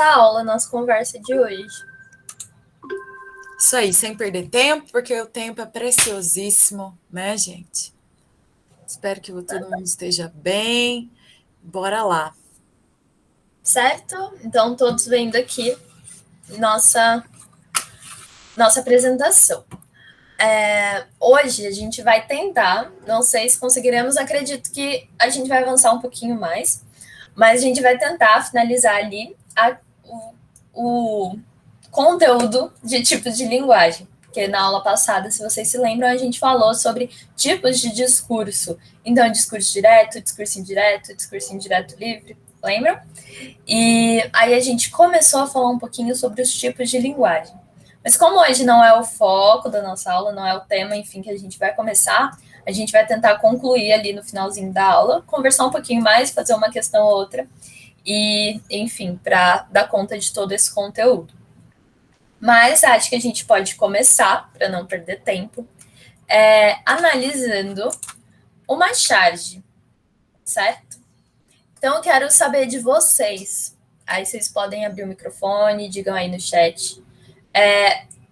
aula, nossa conversa de hoje. Isso aí, sem perder tempo, porque o tempo é preciosíssimo, né, gente? Espero que todo mundo esteja bem. Bora lá. Certo? Então, todos vendo aqui nossa apresentação. Hoje a gente vai tentar, não sei se conseguiremos, acredito que a gente vai avançar um pouquinho mais, mas a gente vai tentar finalizar ali o conteúdo de tipos de linguagem. Porque na aula passada, se vocês se lembram, a gente falou sobre tipos de discurso. Então, discurso direto, discurso indireto livre, lembram? E aí a gente começou a falar um pouquinho sobre os tipos de linguagem. Mas como hoje não é o foco da nossa aula, não é o tema, enfim, que a gente vai começar, a gente vai tentar concluir ali no finalzinho da aula, conversar um pouquinho mais, fazer uma questão ou outra, e, enfim, para dar conta de todo esse conteúdo. Mas acho que a gente pode começar, para não perder tempo, analisando uma charge, certo? Então, eu quero saber de vocês. Aí vocês podem abrir o microfone, digam aí no chat.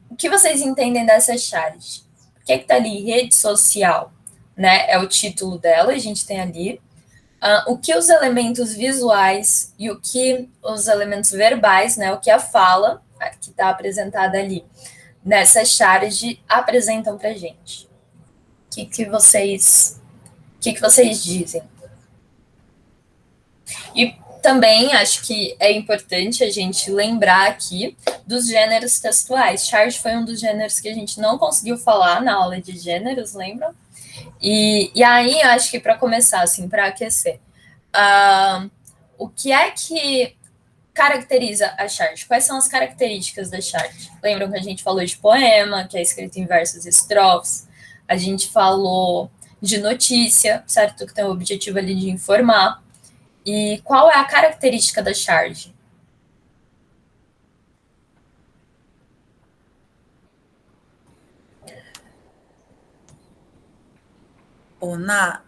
O que vocês entendem dessa charge? O que está ali? Rede social, né? É o título dela, a gente tem ali. O que os elementos visuais e o que os elementos verbais, né? O que a fala, que está apresentada ali nessa charge, apresentam para a gente. O que vocês dizem? E também acho que é importante a gente lembrar aqui dos gêneros textuais. Charge foi um dos gêneros que a gente não conseguiu falar na aula de gêneros, lembram? E aí, acho que para começar, assim, para aquecer, o que é que caracteriza a charge? Quais são as características da charge? Lembram que a gente falou de poema, que é escrito em versos e estrofes? A gente falou de notícia, certo? Que tem o objetivo ali de informar. E qual é a característica da charge? Ná,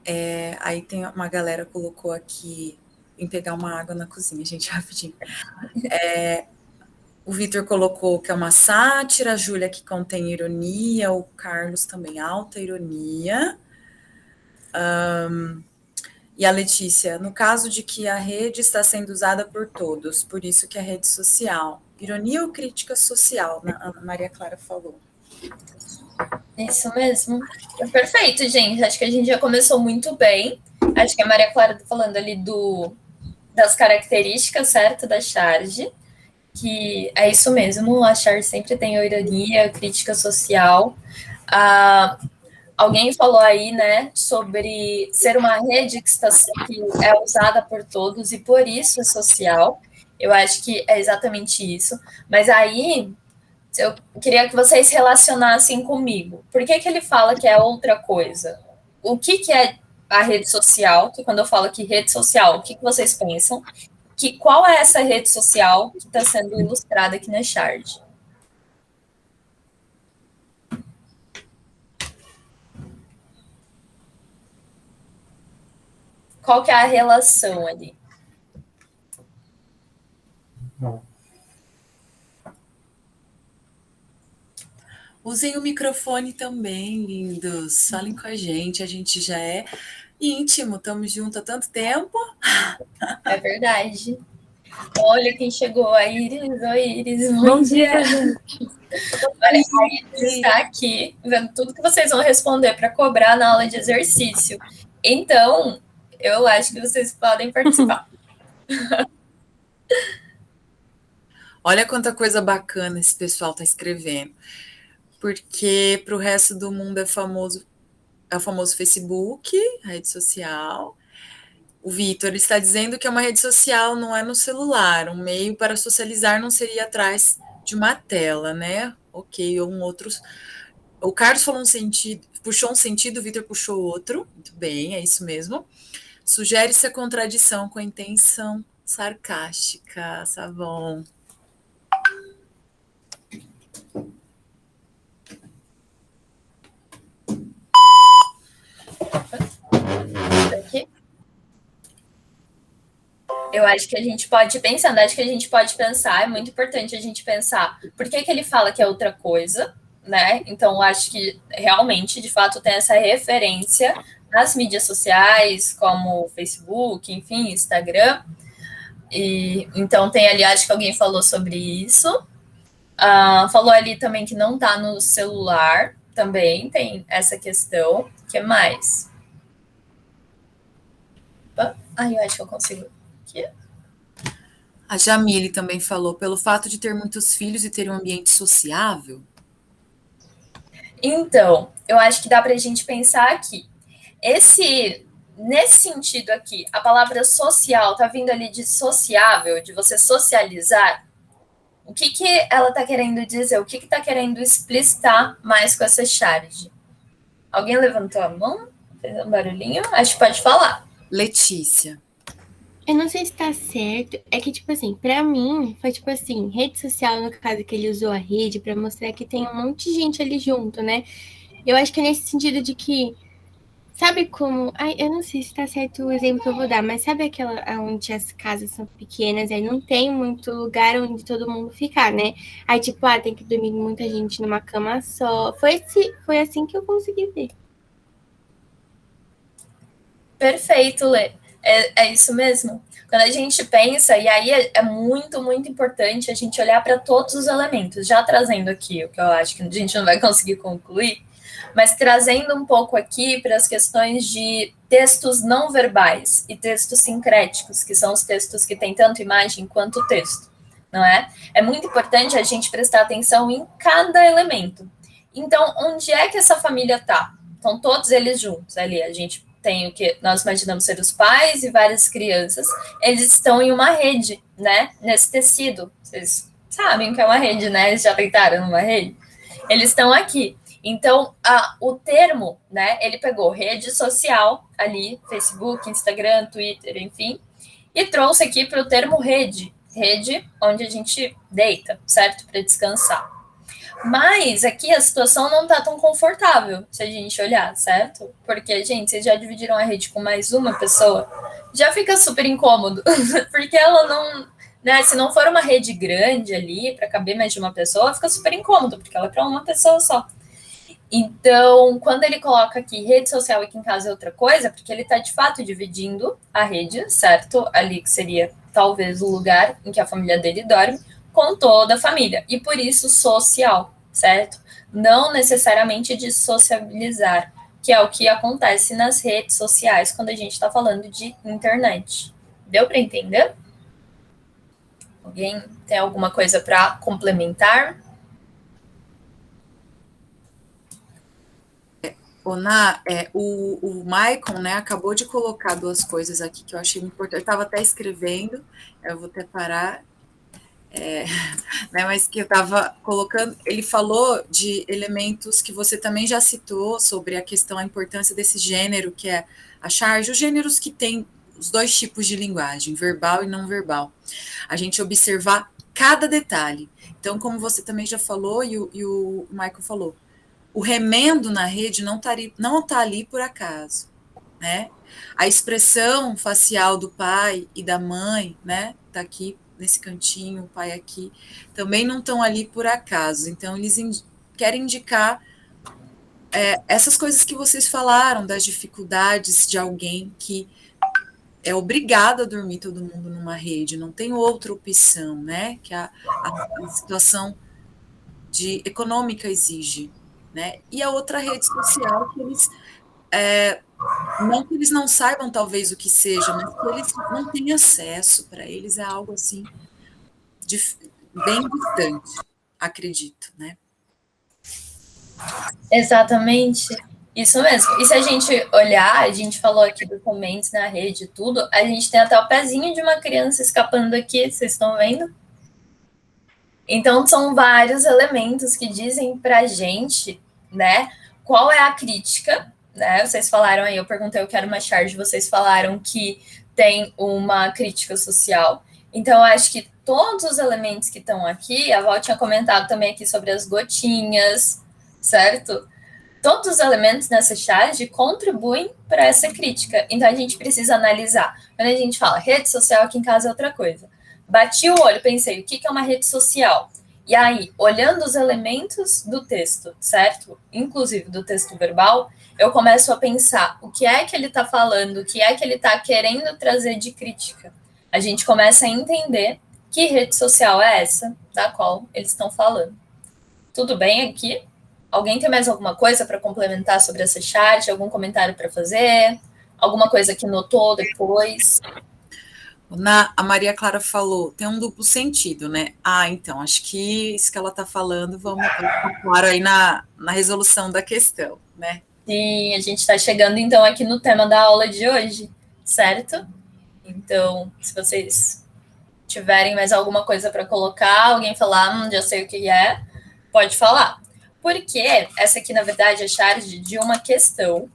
aí tem uma galera colocou aqui em pegar uma água na cozinha, gente, rapidinho. O Vitor colocou que é uma sátira, a Júlia que contém ironia, o Carlos também alta ironia. E a Letícia, no caso de que a rede está sendo usada por todos, por isso que é rede social. Ironia ou crítica social, a Maria Clara falou. Isso mesmo. Perfeito, gente. Acho que a gente já começou muito bem. Acho que a Maria Clara está falando ali das características, certo, da charge, que é isso mesmo, a charge sempre tem ironia, crítica social. Alguém falou aí, né, sobre ser uma rede que é usada por todos e por isso é social. Eu acho que é exatamente isso. Mas aí eu queria que vocês relacionassem comigo. Por que ele fala que é outra coisa? O que é a rede social? Que quando eu falo que rede social, o que vocês pensam? Qual é essa rede social que está sendo ilustrada aqui na charge? Qual que é a relação ali? Usem o microfone também, lindos. Falem com a gente já é íntimo, estamos juntos há tanto tempo. É verdade. Olha quem chegou, a Iris. Oi, Iris, bom dia. Gente. Olha, a Iris está aqui vendo tudo que vocês vão responder para cobrar na aula de exercício. Então, eu acho que vocês podem participar. Olha quanta coisa bacana esse pessoal está escrevendo. Porque para o resto do mundo é o famoso Facebook, a rede social. O Vitor está dizendo que é uma rede social, não é no celular. Um meio para socializar não seria atrás de uma tela, né? Ok, ou um outro. O Carlos falou um sentido, puxou um sentido, o Vitor puxou outro. Muito bem, é isso mesmo. Sugere-se a contradição com a intenção sarcástica, tá bom. Aqui. Eu acho que a gente pode pensando, acho que a gente pode pensar, é muito importante a gente pensar por que ele fala que é outra coisa, né? Então, acho que realmente, de fato, tem essa referência nas mídias sociais, como Facebook, enfim, Instagram. E então tem ali, acho que alguém falou sobre isso. Falou ali também que não tá no celular, também tem essa questão. O que mais? Eu acho que eu consigo. Aqui. A Jamile também falou, pelo fato de ter muitos filhos e ter um ambiente sociável. Então, eu acho que dá para a gente pensar aqui. Nesse sentido aqui, a palavra social tá vindo ali de sociável, de você socializar. O que ela está querendo dizer? O que está querendo explicitar mais com essa charge? Alguém levantou a mão? Fez um barulhinho? Acho que pode falar. Letícia. Eu não sei se tá certo. É que, tipo assim, pra mim, foi tipo assim, rede social, no caso que ele usou a rede pra mostrar que tem um monte de gente ali junto, né? Eu acho que é nesse sentido de que, sabe como. Ai, eu não sei se tá certo o exemplo que eu vou dar, mas sabe aquela onde as casas são pequenas, aí não tem muito lugar onde todo mundo ficar, né? Aí, tipo, tem que dormir muita gente numa cama só. Foi assim que eu consegui ver. Perfeito, Lê. É isso mesmo. Quando a gente pensa, e aí é muito, muito importante a gente olhar para todos os elementos, já trazendo aqui o que eu acho que a gente não vai conseguir concluir, mas trazendo um pouco aqui para as questões de textos não verbais e textos sincréticos, que são os textos que têm tanto imagem quanto texto, não é? É muito importante a gente prestar atenção em cada elemento. Então, onde é que essa família está? Estão todos eles juntos ali. A gente tem o que nós imaginamos ser os pais e várias crianças. Eles estão em uma rede, né? Nesse tecido. Vocês sabem o que é uma rede, né? Eles já deitaram numa rede. Eles estão aqui. Então, o termo, né? Ele pegou rede social ali, Facebook, Instagram, Twitter, enfim, e trouxe aqui para o termo rede. Rede onde a gente deita, certo? Para descansar. Mas aqui a situação não tá tão confortável, se a gente olhar, certo? Porque, gente, vocês já dividiram a rede com mais uma pessoa, já fica super incômodo, porque ela não, né, se não for uma rede grande ali, para caber mais de uma pessoa, fica super incômodo, porque ela é para uma pessoa só. Então, quando ele coloca aqui rede social e aqui em casa é outra coisa, porque ele está de fato dividindo a rede, certo? Ali que seria talvez o lugar em que a família dele dorme, com toda a família. E por isso social, certo? Não necessariamente de sociabilizar, que é o que acontece nas redes sociais quando a gente está falando de internet. Deu para entender? Alguém tem alguma coisa para complementar? O Maicon, né, acabou de colocar duas coisas aqui que eu achei importante. Eu estava até escrevendo, eu vou até parar, né, mas que eu estava colocando. Ele falou de elementos que você também já citou sobre a questão, a importância desse gênero, que é a charge, os gêneros que tem os dois tipos de linguagem, verbal e não verbal. A gente observar cada detalhe. Então, como você também já falou e o Michael falou, o remendo na rede não tá ali por acaso, né? A expressão facial do pai e da mãe, né? Tá aqui nesse cantinho, o pai aqui, também não estão ali por acaso. Então, eles querem indicar essas coisas que vocês falaram, das dificuldades de alguém que é obrigado a dormir todo mundo numa rede, não tem outra opção, né? Que a situação econômica exige, né? E a outra rede social que eles não que eles não saibam talvez o que seja, mas que eles não têm acesso, para eles é algo assim bem distante, acredito, né? Exatamente. Isso mesmo. E se a gente olhar, a gente falou aqui dos comentários na rede e tudo, a gente tem até o pezinho de uma criança escapando aqui, vocês estão vendo? Então, são vários elementos que dizem pra gente, né, qual é a crítica, né? Vocês falaram aí, eu perguntei, eu quero uma charge, vocês falaram que tem uma crítica social. Então, eu acho que todos os elementos que estão aqui, a Val tinha comentado também aqui sobre as gotinhas, certo? todos os elementos nessa charge contribuem para essa crítica. Então, a gente precisa analisar. Quando a gente fala rede social, aqui em casa é outra coisa. Bati o olho, pensei, o que é uma rede social? E aí, olhando os elementos do texto, certo? Inclusive do texto verbal, eu começo a pensar o que é que ele está falando, o que é que ele está querendo trazer de crítica. A gente começa a entender que rede social é essa da qual eles estão falando. Tudo bem aqui? Alguém tem mais alguma coisa para complementar sobre essa chat? Algum comentário para fazer? Alguma coisa que notou depois? A Maria Clara falou, tem um duplo sentido, né? Então, acho que isso que ela está falando, vamos claro aí na resolução da questão, né? Sim, a gente está chegando então aqui no tema da aula de hoje, certo? Então, se vocês tiverem mais alguma coisa para colocar, alguém falar, já sei o que é, pode falar. Porque essa aqui, na verdade, é charge de uma questão,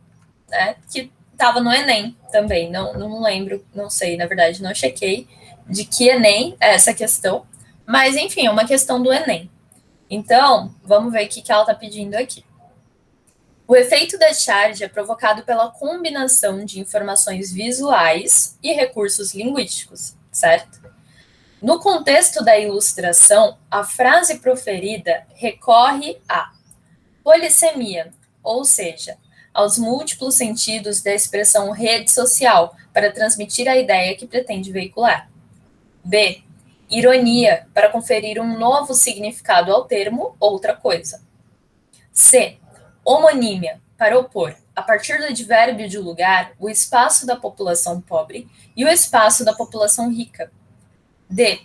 né, que estava no Enem também, não lembro, não sei, na verdade, não chequei de que Enem é essa questão, mas, enfim, é uma questão do Enem. Então, vamos ver o que ela está pedindo aqui. O efeito da charge é provocado pela combinação de informações visuais e recursos linguísticos, certo? No contexto da ilustração, a frase proferida recorre à polissemia, ou seja, aos múltiplos sentidos da expressão rede social para transmitir a ideia que pretende veicular. B. Ironia, para conferir um novo significado ao termo outra coisa. C. Homonímia, para opor, a partir do advérbio de lugar, o espaço da população pobre e o espaço da população rica. D.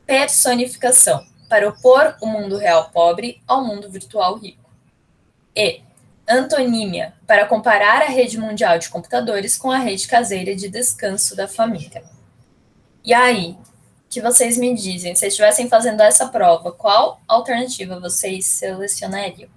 Personificação, para opor o mundo real pobre ao mundo virtual rico. E. Antonímia, para comparar a rede mundial de computadores com a rede caseira de descanso da família. E aí, que vocês me dizem, se estivessem fazendo essa prova, qual alternativa vocês selecionariam?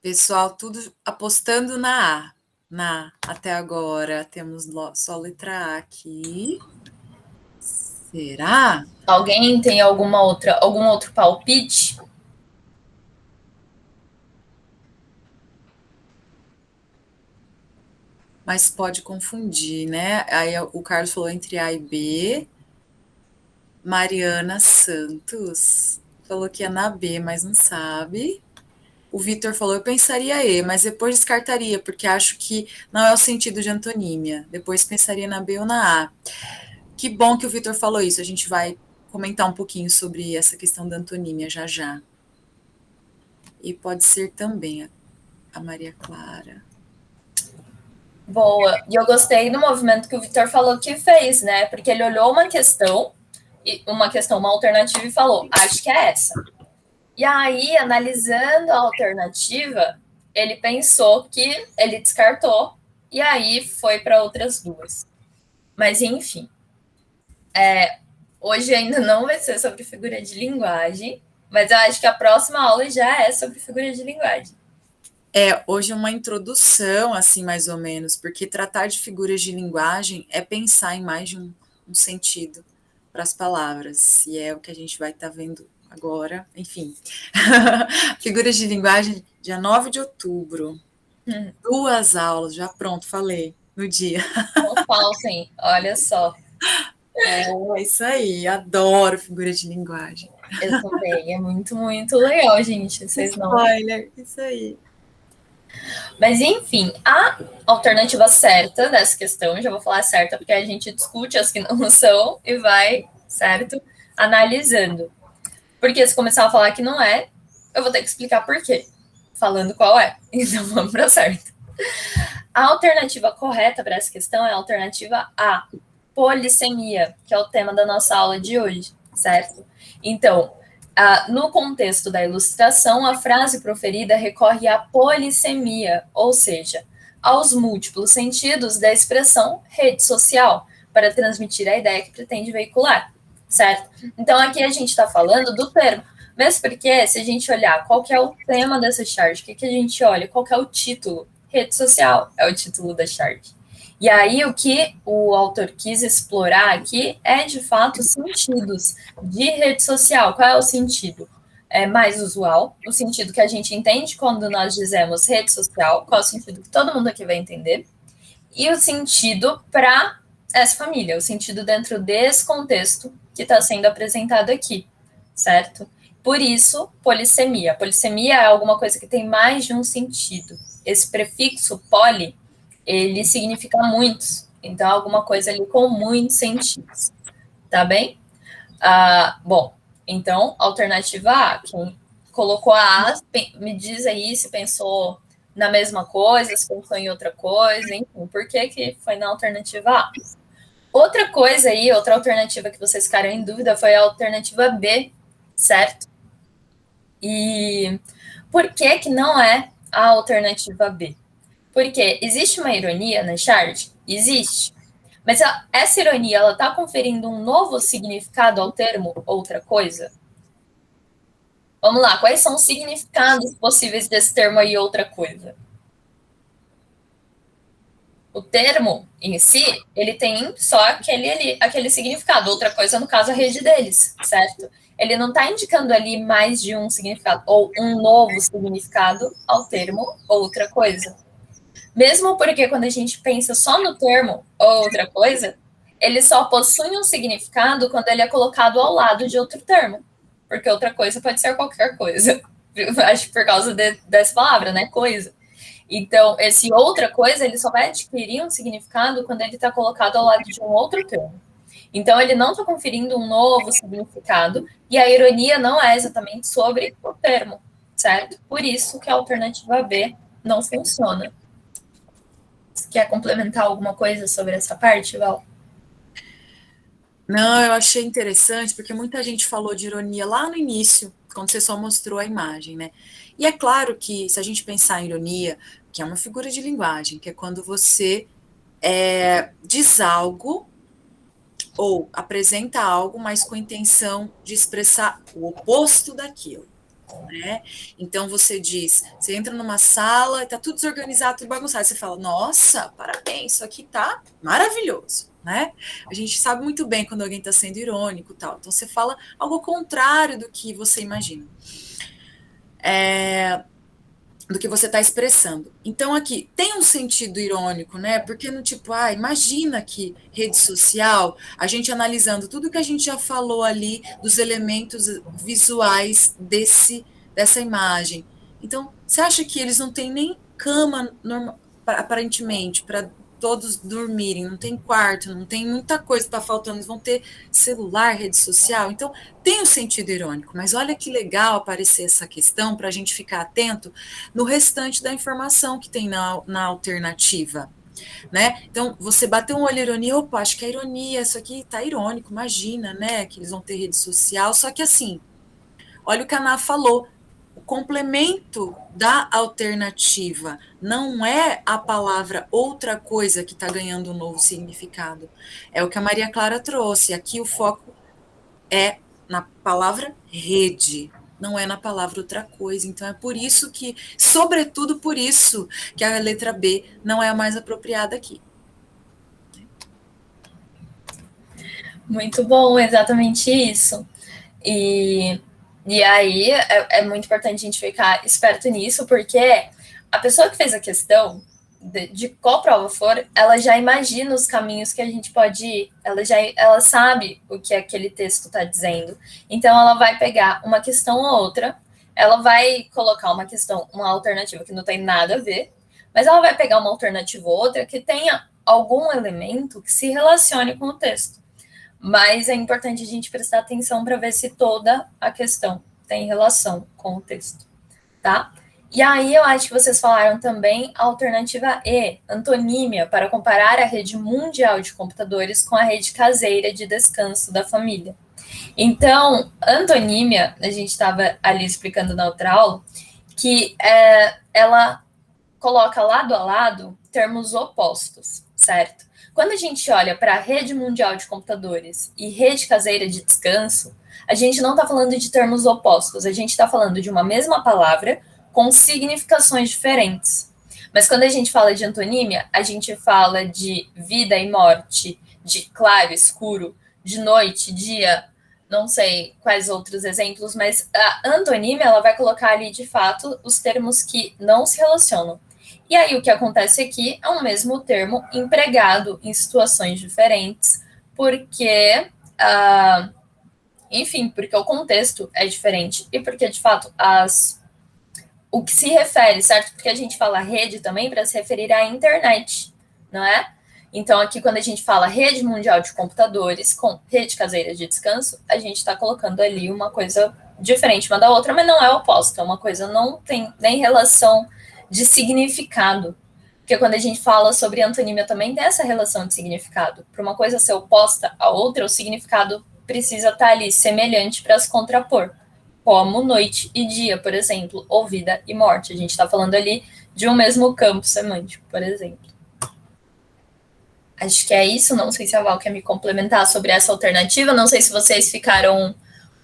Pessoal, tudo apostando na A. Até agora temos só letra A aqui. Será? Alguém tem algum outro palpite? Mas pode confundir, né? Aí o Carlos falou entre A e B. Mariana Santos falou que é na B, mas não sabe. O Vitor falou, eu pensaria E, mas depois descartaria, porque acho que não é o sentido de antonímia. Depois pensaria na B ou na A. Que bom que o Vitor falou isso. A gente vai comentar um pouquinho sobre essa questão da antonímia já já. E pode ser também a Maria Clara. Boa. E eu gostei do movimento que o Vitor falou que fez, né? Porque ele olhou uma questão, uma alternativa e falou, acho que é essa. E aí, analisando a alternativa, ele pensou que ele descartou e aí foi para outras duas. Mas, enfim, hoje ainda não vai ser sobre figura de linguagem, mas eu acho que a próxima aula já é sobre figura de linguagem. Hoje é uma introdução, assim, mais ou menos, porque tratar de figuras de linguagem é pensar em mais de um sentido para as palavras, e é o que a gente vai estar vendo agora, enfim. Figuras de linguagem, dia 9 de outubro. 2 aulas, já pronto, falei, no dia. Não falsem, olha só. É isso aí, adoro figura de linguagem. Eu também, é muito, muito legal, gente. Vocês não... Spoiler, isso aí. Mas, enfim, a alternativa certa dessa questão, já vou falar certa, porque a gente discute as que não são e vai, certo, analisando. Porque se começar a falar que não é, eu vou ter que explicar por quê, falando qual é. Então, vamos para certo. A alternativa correta para essa questão é a alternativa A, polissemia, que é o tema da nossa aula de hoje, certo? Então, no contexto da ilustração, a frase proferida recorre à polissemia, ou seja, aos múltiplos sentidos da expressão rede social, para transmitir a ideia que pretende veicular. certo? Então, aqui a gente está falando do termo. Mesmo porque, se a gente olhar qual que é o tema dessa charge, o que a gente olha? Qual que é o título? Rede social é o título da charge. E aí, o que o autor quis explorar aqui é, de fato, sentidos de rede social. Qual é o sentido mais usual? O sentido que a gente entende quando nós dizemos rede social, qual é o sentido que todo mundo aqui vai entender? E o sentido para essa família, o sentido dentro desse contexto que está sendo apresentado aqui, certo? Por isso, polissemia. Polissemia é alguma coisa que tem mais de um sentido. Esse prefixo poli, ele significa muitos. Então, alguma coisa ali com muitos sentidos. Tá bem? Bom, então, alternativa A. Quem colocou a A, me diz aí se pensou na mesma coisa, se pensou em outra coisa, enfim, por que foi na alternativa A? Outra coisa aí, outra alternativa que vocês ficaram em dúvida foi a alternativa B, certo? E por que não é a alternativa B? Porque existe uma ironia na charge? Existe. Mas essa ironia, ela está conferindo um novo significado ao termo outra coisa? Vamos lá, quais são os significados possíveis desse termo aí outra coisa? O termo em si, ele tem só aquele significado, outra coisa, no caso, a rede deles, certo? Ele não está indicando ali mais de um significado, ou um novo significado ao termo outra coisa. Mesmo porque quando a gente pensa só no termo outra coisa, ele só possui um significado quando ele é colocado ao lado de outro termo. Porque outra coisa pode ser qualquer coisa. Acho que por causa dessa palavra, né? Coisa. Então, esse outra coisa, ele só vai adquirir um significado quando ele está colocado ao lado de um outro termo. Então, ele não está conferindo um novo significado, e a ironia não é exatamente sobre o termo, certo? Por isso que a alternativa B não funciona. Você quer complementar alguma coisa sobre essa parte, Val? Não, eu achei interessante, porque muita gente falou de ironia lá no início, quando você só mostrou a imagem, né? E é claro que, se a gente pensar em ironia, que é uma figura de linguagem, que é quando você diz algo ou apresenta algo, mas com a intenção de expressar o oposto daquilo. Né? Então você diz, você entra numa sala e tá tudo desorganizado, tudo bagunçado, você fala, nossa, parabéns, isso aqui tá maravilhoso, né? A gente sabe muito bem quando alguém está sendo irônico, tal. Então você fala algo contrário do que você imagina, do que você está expressando. Então aqui tem um sentido irônico, né? Porque no tipo, imagina que rede social, a gente analisando tudo que a gente já falou ali dos elementos visuais dessa imagem. Então, você acha que eles não têm nem cama aparentemente para todos dormirem, não tem quarto, não tem muita coisa que está faltando, eles vão ter celular, rede social, então tem um sentido irônico, mas olha que legal aparecer essa questão para a gente ficar atento no restante da informação que tem na alternativa. Né? Então, você bateu um olho em ironia, opa, acho que é ironia, isso aqui tá irônico, imagina, né, que eles vão ter rede social, só que assim, olha o que a Ana falou, o complemento da alternativa não é a palavra outra coisa que está ganhando um novo significado, é o que a Maria Clara trouxe, aqui o foco é na palavra rede, não é na palavra outra coisa. Então é por isso que, sobretudo por isso, que a letra B não é a mais apropriada aqui. Muito bom, exatamente isso. E aí é muito importante a gente ficar esperto nisso, porque a pessoa que fez a questão, de qual prova for, ela já imagina os caminhos que a gente pode ir, ela sabe o que aquele texto está dizendo. Então, ela vai pegar uma questão ou outra, ela vai colocar uma alternativa que não tem nada a ver, mas ela vai pegar uma alternativa ou outra que tenha algum elemento que se relacione com o texto. Mas é importante a gente prestar atenção para ver se toda a questão tem relação com o texto, tá? E aí eu acho que vocês falaram também a alternativa E, antonímia, para comparar a rede mundial de computadores com a rede caseira de descanso da família. Então, antonímia, a gente estava ali explicando na outra aula, que ela coloca lado a lado termos opostos, certo? Quando a gente olha para a rede mundial de computadores e rede caseira de descanso, a gente não está falando de termos opostos, a gente está falando de uma mesma palavra com significações diferentes. Mas quando a gente fala de antonímia, a gente fala de vida e morte, de claro, escuro, de noite, dia, não sei quais outros exemplos, mas a antonímia ela vai colocar ali de fato os termos que não se relacionam. E aí o que acontece aqui é um mesmo termo empregado em situações diferentes, porque, enfim, porque o contexto é diferente e porque, de fato, o que se refere, certo? Porque a gente fala rede também para se referir à internet, não é? Então, aqui, quando a gente fala rede mundial de computadores com rede caseira de descanso, a gente está colocando ali uma coisa diferente uma da outra, mas não é oposta. Uma coisa não tem nem relação de significado. Porque quando a gente fala sobre antonímia também tem essa relação de significado. Para uma coisa ser oposta à outra, o significado precisa estar ali semelhante para se contrapor. Como noite e dia, por exemplo, ou vida e morte. A gente está falando ali de um mesmo campo semântico, por exemplo. Acho que é isso. Não sei se a Val quer me complementar sobre essa alternativa. Não sei se vocês ficaram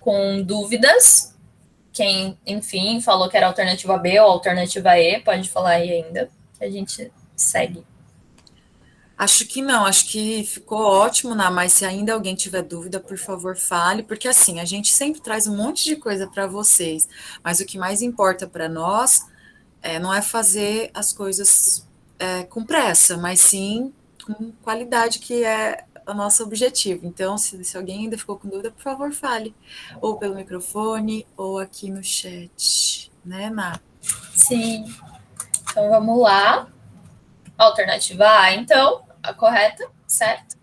com dúvidas. Quem, enfim, falou que era alternativa B ou alternativa E, pode falar aí ainda. A gente segue. Acho que não, acho que ficou ótimo, Ná, mas se ainda alguém tiver dúvida, por favor, fale, porque assim, a gente sempre traz um monte de coisa para vocês, mas o que mais importa para nós não é fazer as coisas com pressa, mas sim com qualidade, que é o nosso objetivo. Então, se alguém ainda ficou com dúvida, por favor, fale, ou pelo microfone, ou aqui no chat, né, Ná? Sim. Então, vamos lá. Alternativa A, então, a correta, certo?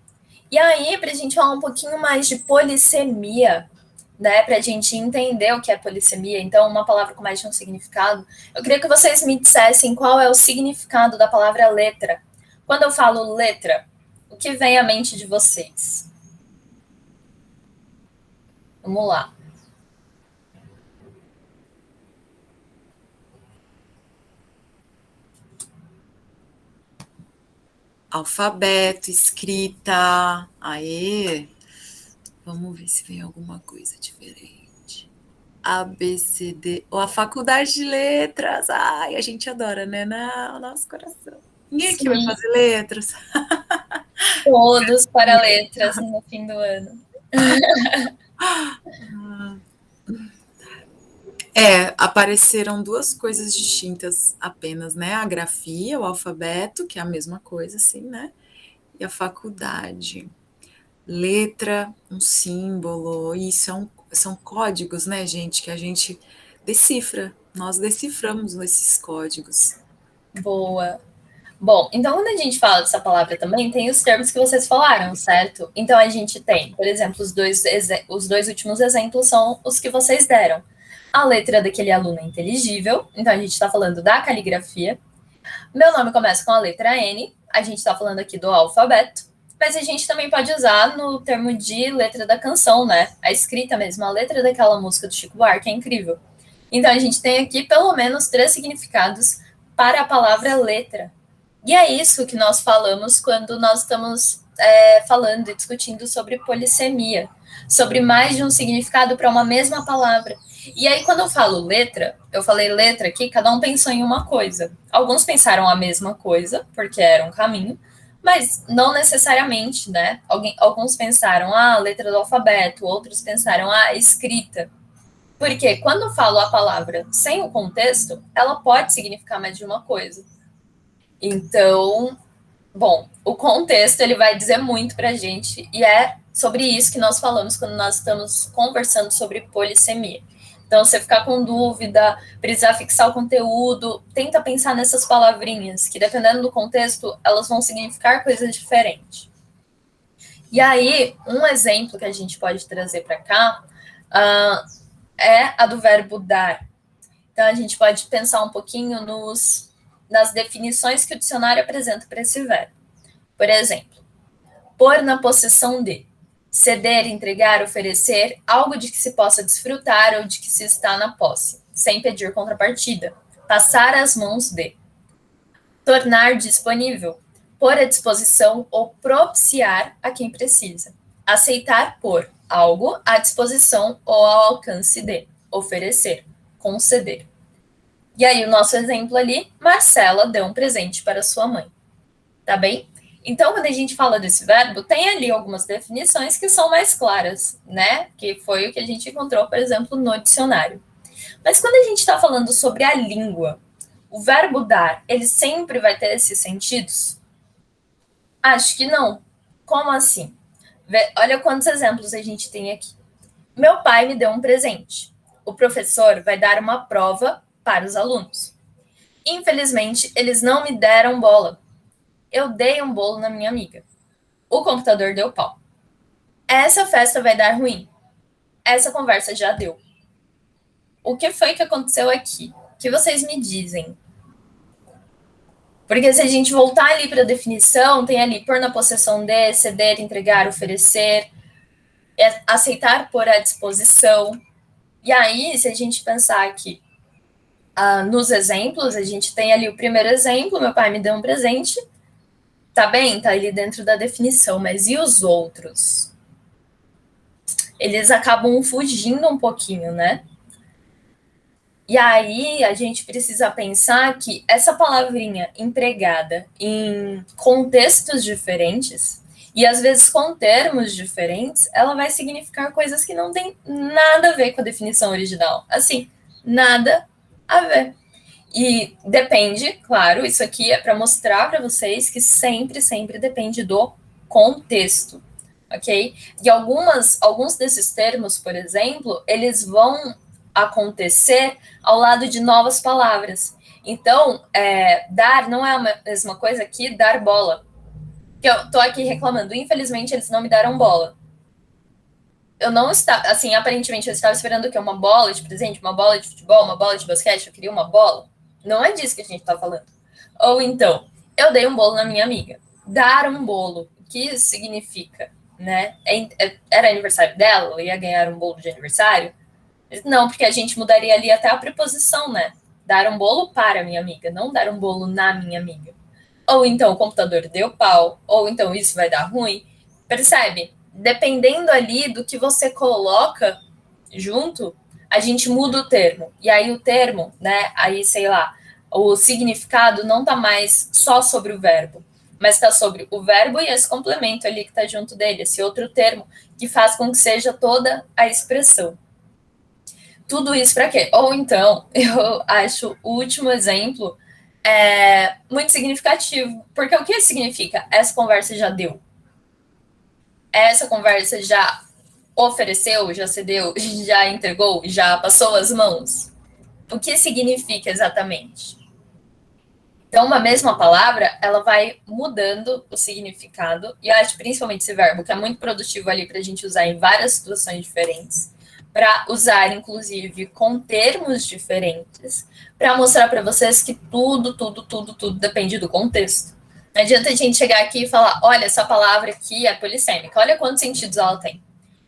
E aí, para a gente falar um pouquinho mais de polissemia, né, para a gente entender o que é polissemia, então, uma palavra com mais de um significado, eu queria que vocês me dissessem qual é o significado da palavra letra. Quando eu falo letra, o que vem à mente de vocês? Vamos lá. Alfabeto, escrita, aê, vamos ver se vem alguma coisa diferente. A, B, C, D, ou a faculdade de letras, ai, a gente adora, né, não, nosso coração. Ninguém aqui vai fazer letras. Todos para letras no fim do ano. Apareceram duas coisas distintas apenas, né? A grafia, o alfabeto, que é a mesma coisa, assim, né? E a faculdade. Letra, um símbolo, isso são códigos, né, gente, que a gente decifra. Nós deciframos esses códigos. Boa. Bom, então quando a gente fala dessa palavra também, tem os termos que vocês falaram, certo? Então a gente tem, por exemplo, os dois últimos exemplos são os que vocês deram. A letra daquele aluno é inteligível, então a gente está falando da caligrafia. Meu nome começa com a letra N, a gente está falando aqui do alfabeto, mas a gente também pode usar no termo de letra da canção, né? A escrita mesmo, a letra daquela música do Chico Buarque é incrível. Então a gente tem aqui pelo menos 3 significados para a palavra letra. E é isso que nós falamos quando nós estamos falando e discutindo sobre polissemia, sobre mais de um significado para uma mesma palavra. E aí, quando eu falo letra, eu falei letra aqui, cada um pensou em uma coisa. Alguns pensaram a mesma coisa, porque era um caminho, mas não necessariamente, né? Alguns pensaram a letra do alfabeto, outros pensaram a escrita. Porque quando eu falo a palavra sem o contexto, ela pode significar mais de uma coisa. Então, bom, o contexto ele vai dizer muito para a gente e é sobre isso que nós falamos quando nós estamos conversando sobre polissemia. Então, você ficar com dúvida, precisar fixar o conteúdo, tenta pensar nessas palavrinhas, que dependendo do contexto, elas vão significar coisas diferentes. E aí, um exemplo que a gente pode trazer para cá é a do verbo dar. Então, a gente pode pensar um pouquinho nas definições que o dicionário apresenta para esse verbo. Por exemplo, pôr na possessão de, ceder, entregar, oferecer, algo de que se possa desfrutar ou de que se está na posse, sem pedir contrapartida, passar as mãos de. Tornar disponível, pôr à disposição ou propiciar a quem precisa. Aceitar por algo à disposição ou ao alcance de. Oferecer, conceder. E aí o nosso exemplo ali, Marcela deu um presente para sua mãe. Tá bem? Então, quando a gente fala desse verbo, tem ali algumas definições que são mais claras, né? Que foi o que a gente encontrou, por exemplo, no dicionário. Mas quando a gente está falando sobre a língua, o verbo dar, ele sempre vai ter esses sentidos? Acho que não. Como assim? Olha quantos exemplos a gente tem aqui. Meu pai me deu um presente. O professor vai dar uma prova para os alunos. Infelizmente, eles não me deram bola. Eu dei um bolo na minha amiga. O computador deu pau. Essa festa vai dar ruim. Essa conversa já deu. O que foi que aconteceu aqui? O que vocês me dizem? Porque se a gente voltar ali para a definição, tem ali pôr na possessão de, ceder, entregar, oferecer, aceitar por à disposição. E aí, se a gente pensar aqui nos exemplos, a gente tem ali o primeiro exemplo, meu pai me deu um presente, tá bem, tá ali dentro da definição, mas e os outros? Eles acabam fugindo um pouquinho, né? E aí a gente precisa pensar que essa palavrinha empregada em contextos diferentes, e às vezes com termos diferentes, ela vai significar coisas que não tem nada a ver com a definição original. Assim, nada a ver. E depende, claro, isso aqui é para mostrar para vocês que sempre depende do contexto, ok? E alguns desses termos, por exemplo, eles vão acontecer ao lado de novas palavras. Então, dar não é a mesma coisa que dar bola. Que eu tô aqui reclamando, infelizmente eles não me deram bola. Eu não estava, assim, aparentemente eu estava esperando o quê? Uma bola de presente, uma bola de futebol, uma bola de basquete, eu queria uma bola. Não é disso que a gente tá falando. Ou então, eu dei um bolo na minha amiga. Dar um bolo, o que isso significa, né? Era aniversário dela, eu ia ganhar um bolo de aniversário? Não, porque a gente mudaria ali até a preposição, né? Dar um bolo para minha amiga, não dar um bolo na minha amiga. Ou então o computador deu pau, ou então isso vai dar ruim. Percebe? Dependendo ali do que você coloca junto, a gente muda o termo. E aí o termo, né? Aí, sei lá, o significado não tá mais só sobre o verbo, mas tá sobre o verbo e esse complemento ali que tá junto dele, esse outro termo que faz com que seja toda a expressão. Tudo isso para quê? Ou então, eu acho o último exemplo muito significativo. Porque o que significa? Essa conversa já deu. Essa conversa já ofereceu, já cedeu, já entregou, já passou as mãos. O que significa exatamente? Então, uma mesma palavra, ela vai mudando o significado. E eu acho principalmente esse verbo, que é muito produtivo ali para a gente usar em várias situações diferentes, para usar, inclusive, com termos diferentes, para mostrar para vocês que tudo depende do contexto. Não adianta a gente chegar aqui e falar, olha, essa palavra aqui é polissêmica, olha quantos sentidos ela tem.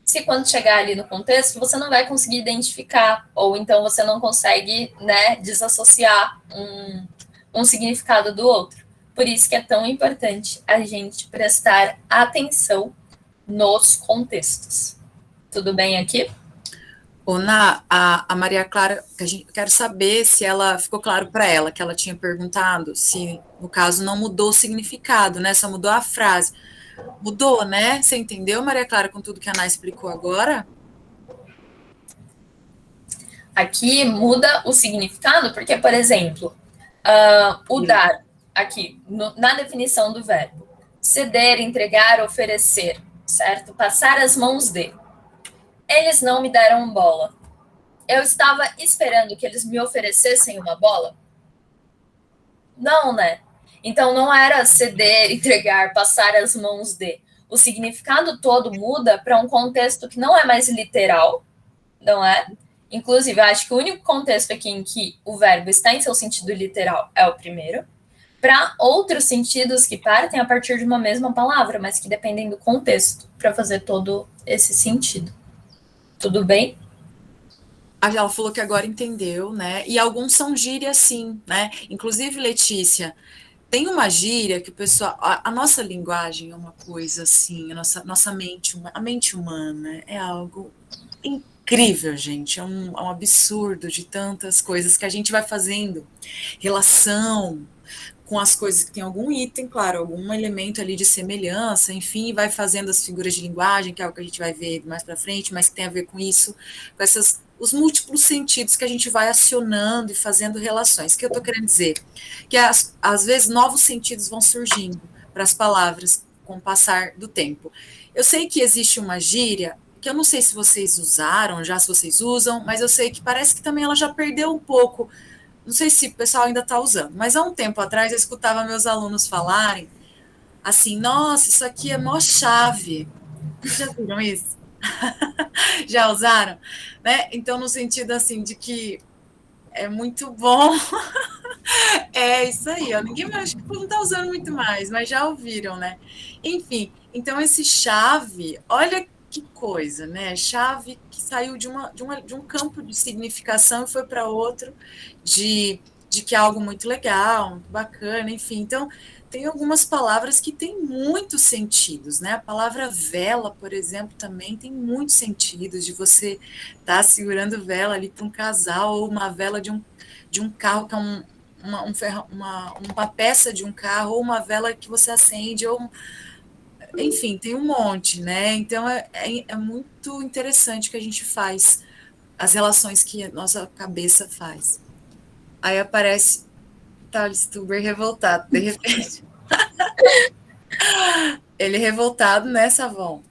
Se quando chegar ali no contexto, você não vai conseguir identificar, ou então você não consegue, né, desassociar um significado do outro. Por isso que é tão importante a gente prestar atenção nos contextos. Tudo bem aqui? A Maria Clara, quero saber se ela ficou claro para ela que ela tinha perguntado se, no caso, não mudou o significado, né? Só mudou a frase. Mudou, né? Você entendeu, Maria Clara, com tudo que a Ana explicou agora? Aqui muda o significado, porque, por exemplo, o dar, aqui, na definição do verbo, ceder, entregar, oferecer, certo? Passar as mãos de. Eles não me deram bola. Eu estava esperando que eles me oferecessem uma bola? Não, né? Então não era ceder, entregar, passar as mãos de. O significado todo muda para um contexto que não é mais literal, não é? Inclusive, eu acho que o único contexto aqui em que o verbo está em seu sentido literal é o primeiro, para outros sentidos que partem a partir de uma mesma palavra, mas que dependem do contexto para fazer todo esse sentido. Tudo bem? Ela falou que agora entendeu, né? E alguns são gírias, sim, né? Inclusive, Letícia, Tem uma gíria que o pessoal... A nossa linguagem é uma coisa assim, a mente humana é algo incrível, gente. É um absurdo de tantas coisas que a gente vai fazendo. Relação com as coisas que tem algum item, claro, algum elemento ali de semelhança, enfim, vai fazendo as figuras de linguagem, que é algo que a gente vai ver mais para frente, mas que tem a ver com isso, com os múltiplos sentidos que a gente vai acionando e fazendo relações. O que eu estou querendo dizer? Que às vezes novos sentidos vão surgindo para as palavras com o passar do tempo. Eu sei que existe uma gíria que eu não sei se vocês usaram, já se vocês usam, mas eu sei que parece que também ela já perdeu um pouco. Não sei se o pessoal ainda está usando, mas há um tempo atrás eu escutava meus alunos falarem assim, nossa, isso aqui é mó chave. Já viram isso? Já usaram? Né? Então, no sentido assim, de que é muito bom. É isso aí, ó. Ninguém acho que não está usando muito mais, mas já ouviram, né? Enfim, então esse chave, olha que coisa, né? Chave que saiu de um campo de significação e foi para outro, de que é algo muito legal, muito bacana, enfim. Então, tem algumas palavras que têm muitos sentidos, né? A palavra vela, por exemplo, também tem muitos sentidos, de você estar segurando vela ali para um casal, ou uma vela de um carro, que é uma peça de um carro, ou uma vela que você acende, ou enfim, tem um monte, né? Então é muito interessante que a gente faz as relações que a nossa cabeça faz. Aí aparece Thales Tuber revoltado, de repente. Ele revoltado, né, Savon?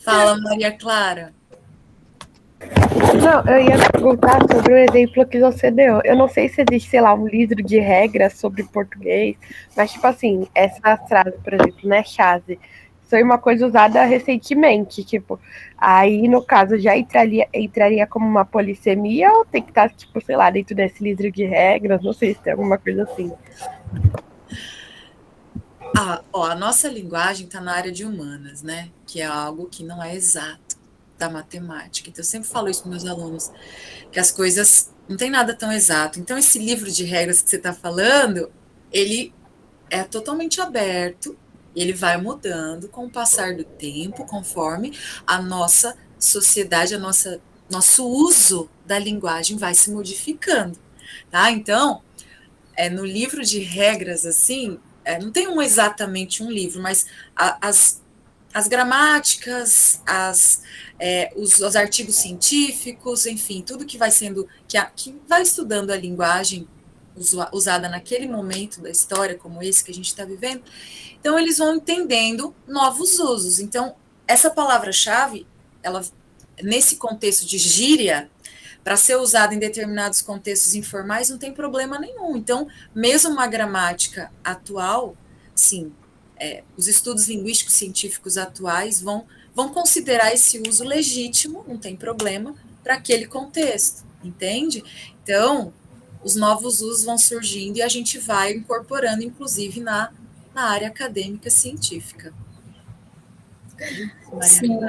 Fala, Maria Clara. Não, eu ia perguntar sobre o exemplo que você deu. Eu não sei se existe, sei lá, um livro de regras sobre português, mas, tipo assim, essa frase, por exemplo, né, chave, foi uma coisa usada recentemente, tipo, aí, no caso, já entraria como uma polissemia ou tem que estar, tipo, sei lá, dentro desse livro de regras? Não sei se tem alguma coisa assim. A nossa linguagem está na área de humanas, né? Que é algo que não é exato da matemática. Então, eu sempre falo isso para meus alunos, que as coisas não tem nada tão exato. Então, esse livro de regras que você está falando, ele é totalmente aberto, ele vai mudando com o passar do tempo, conforme a nossa sociedade, nosso uso da linguagem vai se modificando, tá? Então, no livro de regras, assim, não tem exatamente um livro, mas as gramáticas, os artigos científicos, enfim, tudo que vai sendo, que vai estudando a linguagem usada naquele momento da história, como esse que a gente está vivendo, então eles vão entendendo novos usos. Então, essa palavra-chave, ela, nesse contexto de gíria, para ser usada em determinados contextos informais, não tem problema nenhum. Então, mesmo uma gramática atual, sim, os estudos linguísticos científicos atuais vão considerar esse uso legítimo, não tem problema, para aquele contexto, entende? Então, os novos usos vão surgindo e a gente vai incorporando, inclusive, na área acadêmica científica. Sim,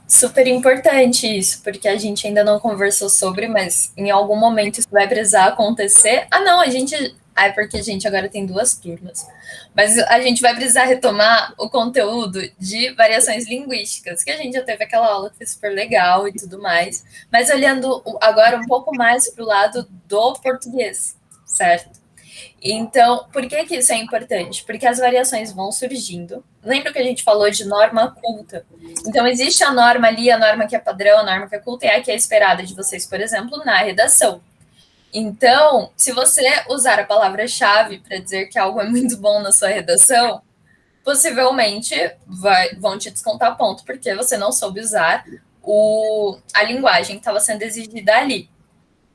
super importante isso, porque a gente ainda não conversou sobre, mas em algum momento isso vai precisar acontecer. Ah, não, a gente... é porque a gente agora tem 2 turmas. Mas a gente vai precisar retomar o conteúdo de variações linguísticas, que a gente já teve aquela aula que foi super legal e tudo mais. Mas olhando agora um pouco mais para o lado do português, certo? Então, por que isso é importante? Porque as variações vão surgindo. Lembra que a gente falou de norma culta? Então, existe a norma ali, a norma que é padrão, a norma que é culta, e a que é esperada de vocês, por exemplo, na redação. Então, se você usar a palavra-chave para dizer que algo é muito bom na sua redação, possivelmente vão te descontar ponto, porque você não soube usar a linguagem que estava sendo exigida ali.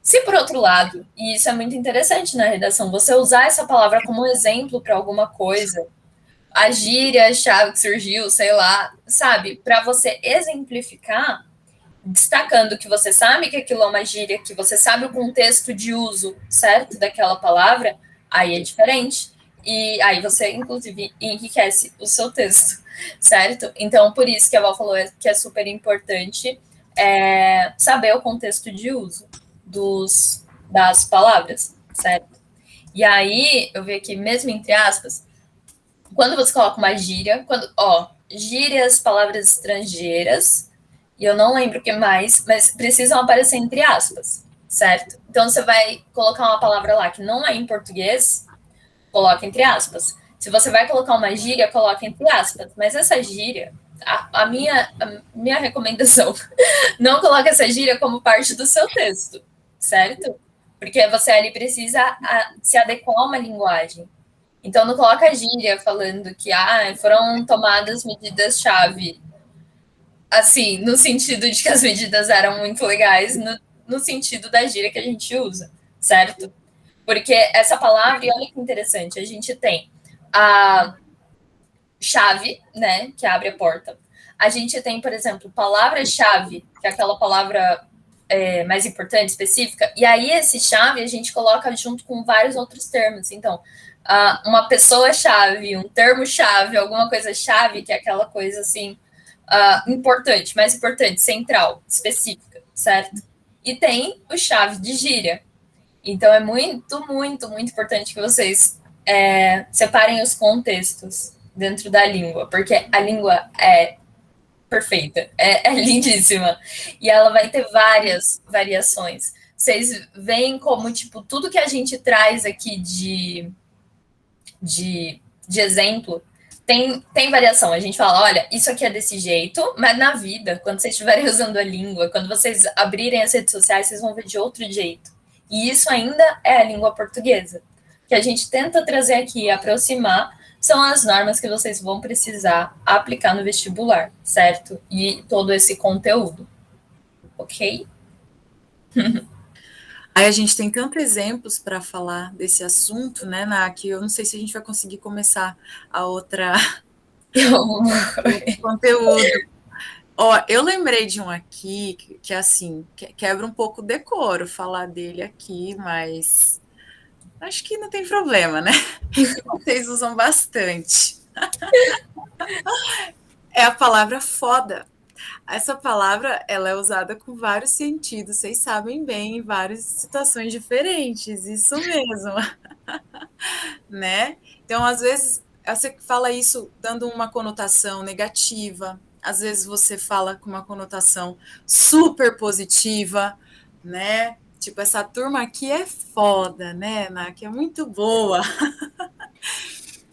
Se, por outro lado, e isso é muito interessante na redação, você usar essa palavra como exemplo para alguma coisa, a gíria, a chave que surgiu, sei lá, sabe, para você exemplificar, destacando que você sabe que aquilo é uma gíria, que você sabe o contexto de uso certo daquela palavra, aí é diferente. E aí você, inclusive, enriquece o seu texto, certo? Então, por isso que a Val falou que é super importante saber o contexto de uso das palavras, certo? E aí, eu vi aqui, mesmo entre aspas, quando você coloca uma gíria, gírias, palavras estrangeiras, e eu não lembro o que mais, mas precisam aparecer entre aspas, certo? Então, você vai colocar uma palavra lá que não é em português, coloca entre aspas. Se você vai colocar uma gíria, coloca entre aspas. Mas essa gíria, a minha recomendação, não coloque essa gíria como parte do seu texto, certo? Porque você ali precisa se adequar a uma linguagem. Então, não coloca a gíria falando que foram tomadas medidas-chave. Assim, no sentido de que as medidas eram muito legais, no sentido da gíria que a gente usa, certo? Porque essa palavra, e olha que interessante, a gente tem a chave, né, que abre a porta. A gente tem, por exemplo, palavra-chave, que é aquela palavra mais importante, específica, e aí esse chave a gente coloca junto com vários outros termos. Então, uma pessoa-chave, um termo-chave, alguma coisa-chave, que é aquela coisa assim, importante, mais importante, central, específica, certo? E tem o chave de gíria. Então, é muito, muito, muito importante que vocês separem os contextos dentro da língua, porque a língua é perfeita, é lindíssima. E ela vai ter várias variações. Vocês veem como, tipo, tudo que a gente traz aqui de exemplo tem variação. A gente fala, olha, isso aqui é desse jeito, mas na vida, quando vocês estiverem usando a língua, quando vocês abrirem as redes sociais, vocês vão ver de outro jeito. E isso ainda é a língua portuguesa. O que a gente tenta trazer aqui e aproximar são as normas que vocês vão precisar aplicar no vestibular, certo? E todo esse conteúdo. Ok? Aí a gente tem tantos exemplos para falar desse assunto, né, que eu não sei se a gente vai conseguir começar a outra conteúdo. Ó, eu lembrei de um aqui que assim, quebra um pouco o decoro falar dele aqui, mas acho que não tem problema, né? Vocês usam bastante. É a palavra foda. Essa palavra, ela é usada com vários sentidos, vocês sabem bem, em várias situações diferentes, isso mesmo, né? Então, às vezes, você fala isso dando uma conotação negativa, às vezes você fala com uma conotação super positiva, né? Tipo, essa turma aqui é foda, né, que é muito boa.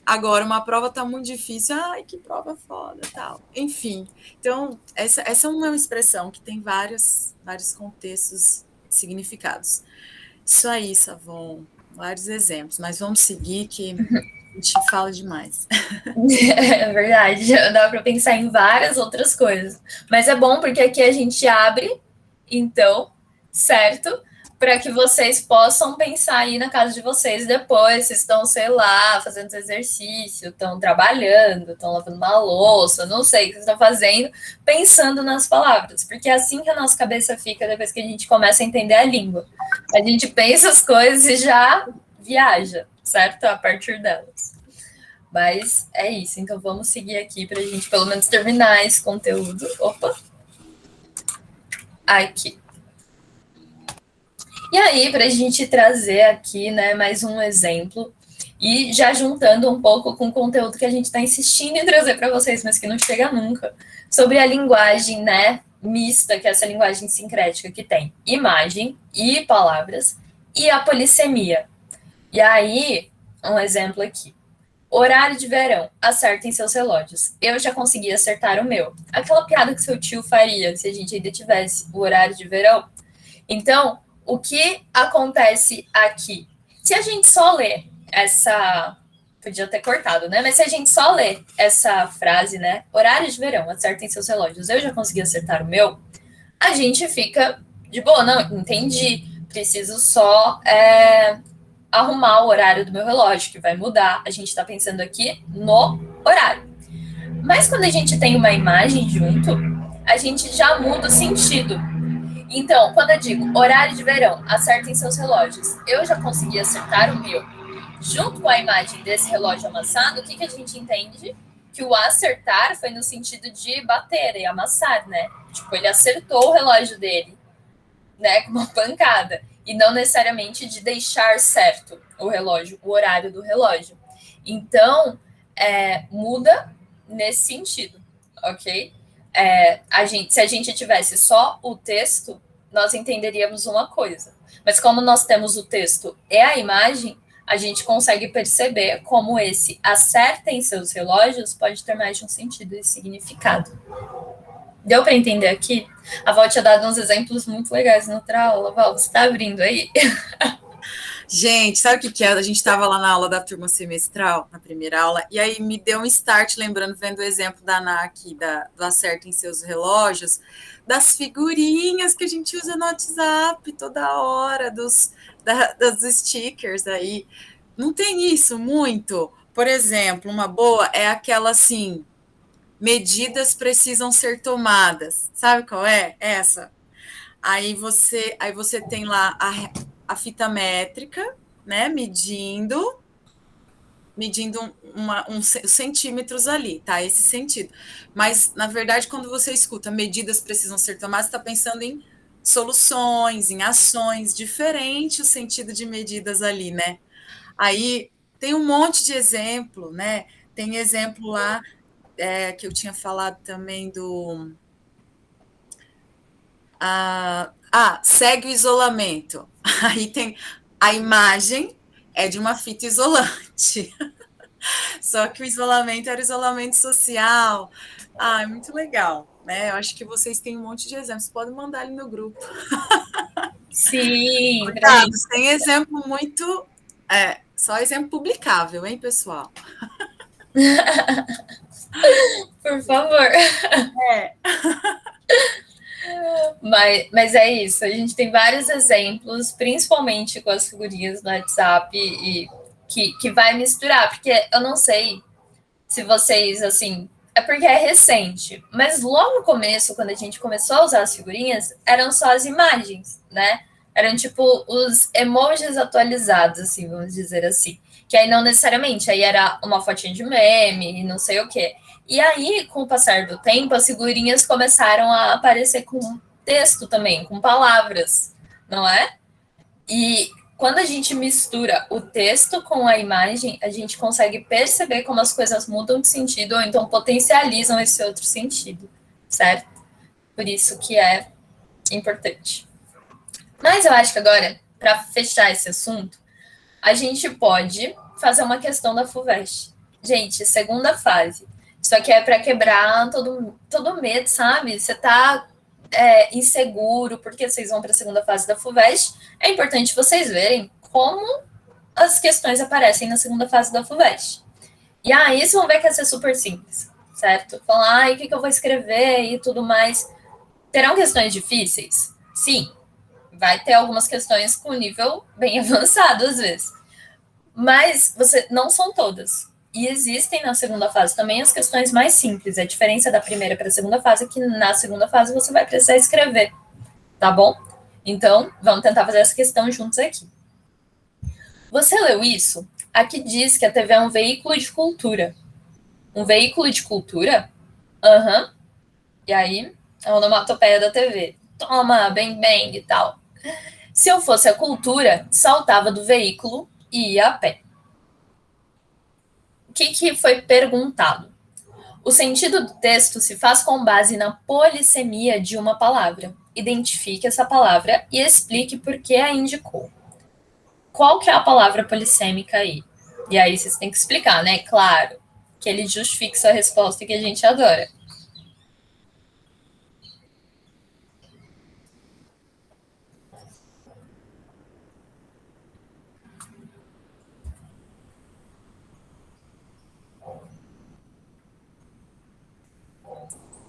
Agora, uma prova está muito difícil. Ai, que prova foda, tal. Enfim, então, essa é uma expressão que tem vários contextos, significados. Isso aí, Savon, vários exemplos, mas vamos seguir que a gente fala demais. É verdade, dá para pensar em várias outras coisas. Mas é bom porque aqui a gente abre, então, certo? Para que vocês possam pensar aí na casa de vocês depois, vocês estão, sei lá, fazendo exercício, estão trabalhando, estão lavando uma louça, não sei o que vocês estão fazendo, pensando nas palavras, porque é assim que a nossa cabeça fica depois que a gente começa a entender a língua. A gente pensa as coisas e já viaja, certo? A partir delas. Mas é isso, então vamos seguir aqui para a gente pelo menos terminar esse conteúdo. Opa! Aqui. E aí, para a gente trazer aqui, né, mais um exemplo, e já juntando um pouco com o conteúdo que a gente está insistindo em trazer para vocês, mas que não chega nunca, sobre a linguagem, né, mista, que é essa linguagem sincrética que tem imagem e palavras, e a polissemia. E aí, um exemplo aqui. Horário de verão, acertem seus relógios. Eu já consegui acertar o meu. Aquela piada que seu tio faria se a gente ainda tivesse o horário de verão. Então, o que acontece aqui? Se a gente só lê essa... Podia ter cortado, né? Mas se a gente só lê essa frase, né? Horário de verão, acertem seus relógios. Eu já consegui acertar o meu. A gente fica de boa. Não, entendi. Preciso só arrumar o horário do meu relógio, que vai mudar. A gente está pensando aqui no horário. Mas quando a gente tem uma imagem junto, a gente já muda o sentido. Então, quando eu digo horário de verão, acertem seus relógios, eu já consegui acertar o meu. Junto com a imagem desse relógio amassado, o que a gente entende? Que o acertar foi no sentido de bater e amassar, né? Tipo, ele acertou o relógio dele, né? Com uma pancada. e não necessariamente de deixar certo o relógio, o horário do relógio. Então, muda nesse sentido, ok? Se a gente tivesse só o texto, nós entenderíamos uma coisa. Mas como nós temos o texto e a imagem, a gente consegue perceber como esse acertem seus relógios pode ter mais de um sentido e significado. Deu para entender aqui? A Val tinha dado uns exemplos muito legais na outra aula. Val, você está abrindo aí? Gente, sabe o que é? A gente estava lá na aula da turma semestral, na primeira aula, e aí me deu um start, lembrando, vendo o exemplo da ANAC, do Acertem Seus Relógios, das figurinhas que a gente usa no WhatsApp toda hora, dos stickers aí. Não tem isso muito? Por exemplo, uma boa é aquela assim, medidas precisam ser tomadas. Sabe qual é? Essa. Aí você tem lá a fita métrica, né? Medindo uns centímetros ali, tá? Esse sentido. Mas, na verdade, quando você escuta medidas precisam ser tomadas, você está pensando em soluções, em ações, diferente o sentido de medidas ali, né? Aí tem um monte de exemplo, né? Tem exemplo lá que eu tinha falado também do... segue o isolamento. Aí tem a imagem é de uma fita isolante. Só que o isolamento era isolamento social. É muito legal, né? Eu acho que vocês têm um monte de exemplos. Podem mandar ali no grupo. Sim. Tem exemplo muito... só exemplo publicável, hein, pessoal? Por favor. Mas é isso, a gente tem vários exemplos, principalmente com as figurinhas no WhatsApp, e que vai misturar, porque eu não sei se vocês, assim, é porque é recente, mas logo no começo, quando a gente começou a usar as figurinhas, eram só as imagens, né? Eram tipo os emojis atualizados, assim, vamos dizer assim. Que aí não necessariamente, aí era uma fotinha de meme e não sei o quê. E aí, com o passar do tempo, as figurinhas começaram a aparecer com texto também, com palavras, não é? E quando a gente mistura o texto com a imagem, a gente consegue perceber como as coisas mudam de sentido ou então potencializam esse outro sentido, certo? Por isso que é importante. Mas eu acho que agora, para fechar esse assunto, a gente pode fazer uma questão da FUVEST. Gente, segunda fase. Isso aqui é para quebrar todo medo, sabe? Você está inseguro porque vocês vão para a segunda fase da FUVEST. É importante vocês verem como as questões aparecem na segunda fase da FUVEST. E aí vocês vão ver que vai ser super simples, certo? Falar, o que eu vou escrever e tudo mais. Terão questões difíceis? Sim. Vai ter algumas questões com nível bem avançado, às vezes. Mas não são todas. E existem na segunda fase também as questões mais simples. A diferença da primeira para a segunda fase é que na segunda fase você vai precisar escrever, tá bom? Então, vamos tentar fazer essa questão juntos aqui. Você leu isso? Aqui diz que a TV é um veículo de cultura. Um veículo de cultura? Aham. E aí, a onomatopeia da TV. Toma, bem, bem e tal. Se eu fosse a cultura, saltava do veículo e ia a pé. O que foi perguntado? O sentido do texto se faz com base na polissemia de uma palavra. Identifique essa palavra e explique por que a indicou. Qual que é a palavra polissêmica aí? E aí vocês têm que explicar, né? Claro, que ele justifique sua resposta que a gente adora.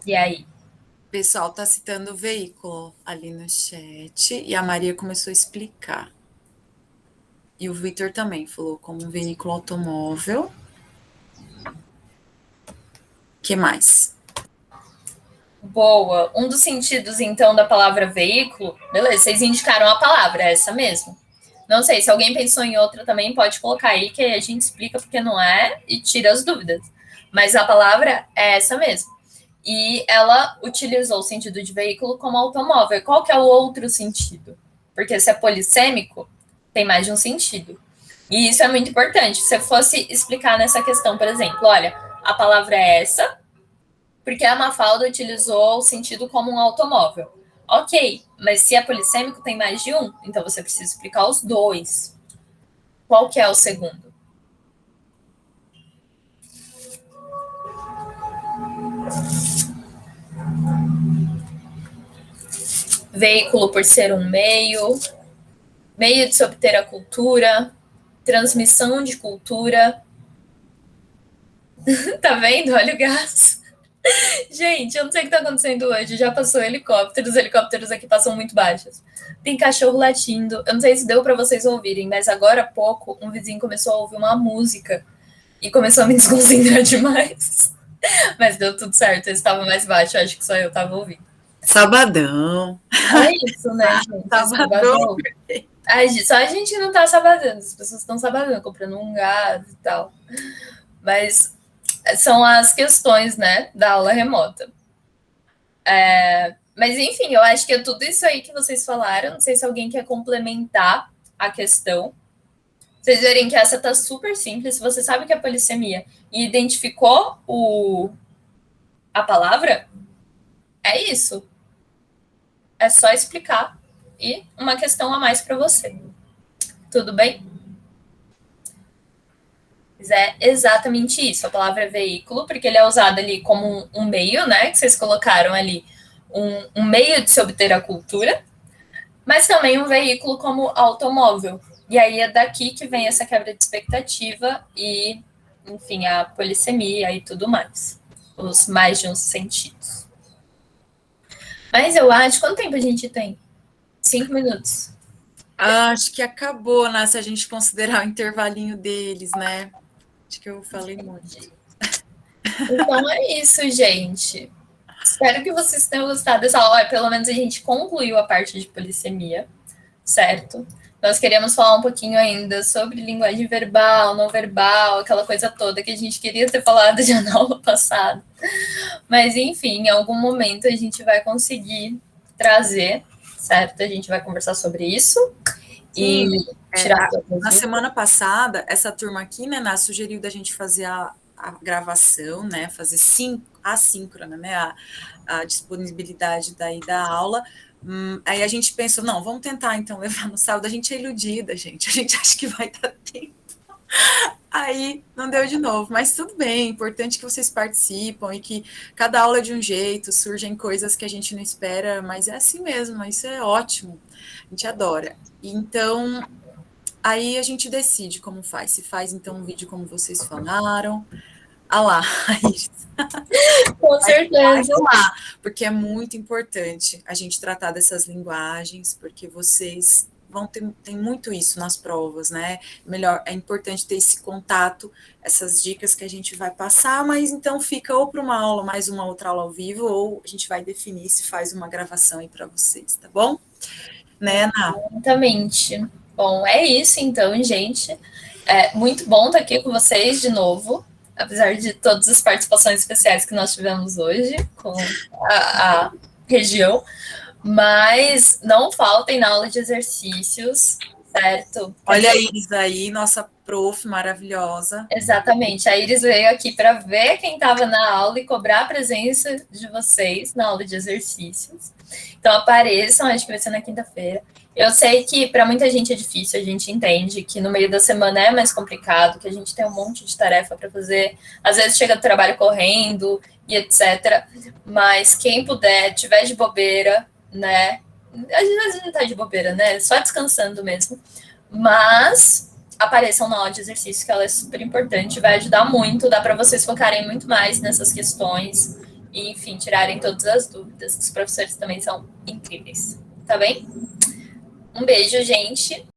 E aí? O pessoal está citando o veículo ali no chat e a Maria começou a explicar. E o Victor também falou como um veículo automóvel. O que mais? Boa. Um dos sentidos, então, da palavra veículo... Beleza, vocês indicaram a palavra, é essa mesmo. Não sei, se alguém pensou em outra também, pode colocar aí, que a gente explica porque não é e tira as dúvidas. Mas a palavra é essa mesmo. E ela utilizou o sentido de veículo como automóvel. Qual que é o outro sentido? porque se é polissêmico, tem mais de um sentido. E isso é muito importante. Se eu fosse explicar nessa questão, por exemplo, olha, a palavra é essa, porque a Mafalda utilizou o sentido como um automóvel. Ok, mas se é polissêmico, tem mais de um, então você precisa explicar os dois. Qual que é o segundo? Veículo por ser um meio de se obter a cultura, transmissão de cultura. Tá vendo? Olha o gás. Gente, eu não sei o que tá acontecendo hoje. Já passou helicóptero, os helicópteros aqui passam muito baixos. Tem cachorro latindo. Eu não sei se deu para vocês ouvirem, mas agora há pouco um vizinho começou a ouvir uma música e começou a me desconcentrar demais. Mas deu tudo certo, ele estava mais baixo, acho que só eu estava ouvindo. Sabadão. É isso, né, gente? Sabadão. Só a gente não tá sabadando, as pessoas estão sabadando, comprando um gás e tal. Mas são as questões, né, da aula remota. Mas, enfim, eu acho que é tudo isso aí que vocês falaram. Não sei se alguém quer complementar a questão. Vocês verem que essa tá super simples. Se você sabe o que é polissemia e identificou a palavra, é isso. É só explicar. E uma questão a mais para você. Tudo bem? Mas é exatamente isso. A palavra é veículo, porque ele é usado ali como um meio, né? Que vocês colocaram ali, um meio de se obter a cultura, mas também um veículo como automóvel. E aí é daqui que vem essa quebra de expectativa e, enfim, a polissemia e tudo mais. Os mais de uns sentidos. Mas eu acho... Quanto tempo a gente tem? 5 minutos. Acho que acabou, né? Se a gente considerar o intervalinho deles, né? Acho que eu falei muito. Então é isso, gente. Espero que vocês tenham gostado dessa aula. Pelo menos a gente concluiu a parte de polissemia, certo? Nós queríamos falar um pouquinho ainda sobre linguagem verbal, não verbal, aquela coisa toda que a gente queria ter falado já na aula passada. Mas, enfim, em algum momento a gente vai conseguir trazer, certo? A gente vai conversar sobre isso. E tirar na semana passada, essa turma aqui, né, Ná, sugeriu da gente fazer a gravação, né, fazer assíncrona, né, a disponibilidade daí da aula. Aí a gente pensou, não, vamos tentar então levar no sábado. A gente é iludida, gente, a gente acha que vai dar tempo. Aí não deu de novo, mas tudo bem, é importante que vocês participam e que cada aula é de um jeito, surgem coisas que a gente não espera, mas é assim mesmo, isso é ótimo, a gente adora. Então, aí a gente decide como faz, se faz então um vídeo como vocês falaram, lá, com certeza, lá, porque é muito importante a gente tratar dessas linguagens, porque vocês tem muito isso nas provas, né? Melhor, é importante ter esse contato, essas dicas que a gente vai passar, mas então fica ou para uma aula, mais uma outra aula ao vivo, ou a gente vai definir se faz uma gravação aí para vocês, tá bom? Né, Ana? Exatamente. Bom, é isso então, gente. É muito bom estar aqui com vocês de novo, apesar de todas as participações especiais que nós tivemos hoje com a região. Mas não faltem na aula de exercícios, certo? Olha a Iris aí, nossa prof maravilhosa. Exatamente, a Iris veio aqui para ver quem estava na aula e cobrar a presença de vocês na aula de exercícios. Então apareçam, acho que vai ser na quinta-feira. Eu sei que para muita gente é difícil, a gente entende que no meio da semana é mais complicado, que a gente tem um monte de tarefa para fazer, às vezes chega do trabalho correndo e etc. Mas quem puder, tiver de bobeira, né? Às vezes não tá de bobeira, né? Só descansando mesmo. Mas apareçam na aula de exercício, que ela é super importante, vai ajudar muito, dá para vocês focarem muito mais nessas questões e, enfim, tirarem todas as dúvidas. Os professores também são incríveis, tá bem? Um beijo, gente.